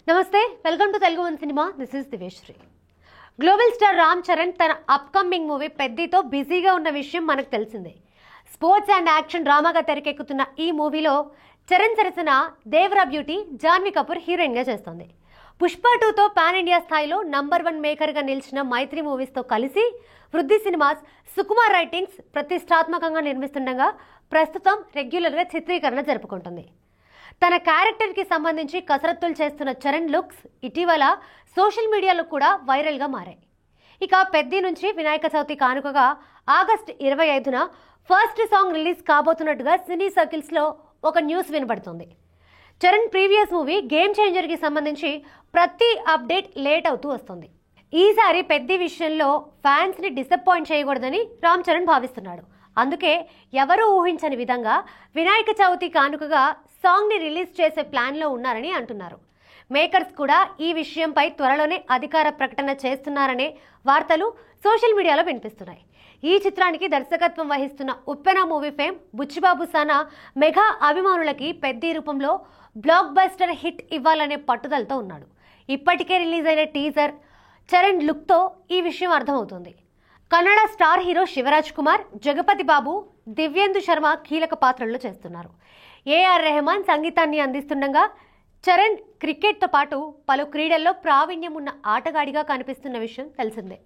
నమస్తే, welcome to Telugu one cinema. This is దివేశ్రీ. Global star Ram Charan తన అప్కమింగ్ మూవీ పెద్దితో బిజీగా ఉన్న విషయం మనకు తెలిసిందే. స్పోర్ట్స్ అండ్ యాక్షన్ డ్రామాగా తెరకెక్కుతున్న ఈ మూవీలో చరణ్ సరసన దేవరా బ్యూటీ జాన్వీ కపూర్ హీరోయిన్గా చేస్తోంది. పుష్ప 2తో పాన్ ఇండియా స్థాయిలో నంబర్ 1 మేకర్గా నిలిచిన మైత్రి మూవీస్తో కలిసి వృద్ధి సినిమాస్ సుకుమార్ రైటింగ్స్ ప్రతిష్టాత్మకంగా నిర్మిస్తుండగా ప్రస్తుతం రెగ్యులర్గా చిత్రీకరణ జరుపుకుంటుంది. తన క్యారెక్టర్కి సంబంధించి కసరత్తులు చేస్తున్న చరణ్ లుక్స్ ఇటీవల సోషల్ మీడియాలో కూడా వైరల్గా మారాయి. ఇక పెద్ది నుంచి వినాయక చవితి కానుకగా ఆగస్టు 25న ఫస్ట్ సాంగ్ రిలీజ్ కాబోతున్నట్టుగా సినీ సర్కిల్స్లో ఒక న్యూస్ వినబడుతుంది. చరణ్ ప్రీవియస్ మూవీ గేమ్ చేంజర్కి సంబంధించి ప్రతి అప్డేట్ లేట్ అవుతూ వస్తుంది. ఈసారి పెద్ది విషయంలో ఫ్యాన్స్ని డిసప్పాయింట్ చేయకూడదని రామ్ చరణ్ భావిస్తున్నాడు. అందుకే ఎవరూ ఊహించని విధంగా వినాయక చవితి కానుకగా సాంగ్ని రిలీజ్ చేసే ప్లాన్లో ఉన్నారని అంటున్నారు. మేకర్స్ కూడా ఈ విషయంపై త్వరలోనే అధికార ప్రకటన చేస్తున్నారనే వార్తలు సోషల్ మీడియాలో వినిపిస్తున్నాయి. ఈ చిత్రానికి దర్శకత్వం వహిస్తున్న ఉప్పెన మూవీ ఫేమ్ బుచ్చిబాబు సానా మెగా అభిమానులకి పెద్ద రూపంలో బ్లాక్ బస్టర్ హిట్ ఇవ్వాలనే పట్టుదలతో ఉన్నాడు. ఇప్పటికే రిలీజ్ అయిన టీజర్ చరణ్ లుక్తో ఈ విషయం అర్థమవుతుంది. కన్నడ స్టార్ హీరో శివరాజ్ కుమార్, జగపతి బాబు, దివ్యేందు శర్మ కీలక పాత్రల్లో చేస్తున్నారు. ఏఆర్ రెహమాన్ సంగీతాన్ని అందిస్తుండగా చరణ్ క్రికెట్తో పాటు పలు క్రీడల్లో ప్రావీణ్యం ఉన్న ఆటగాడిగా కనిపిస్తున్న విషయం తెలిసిందే.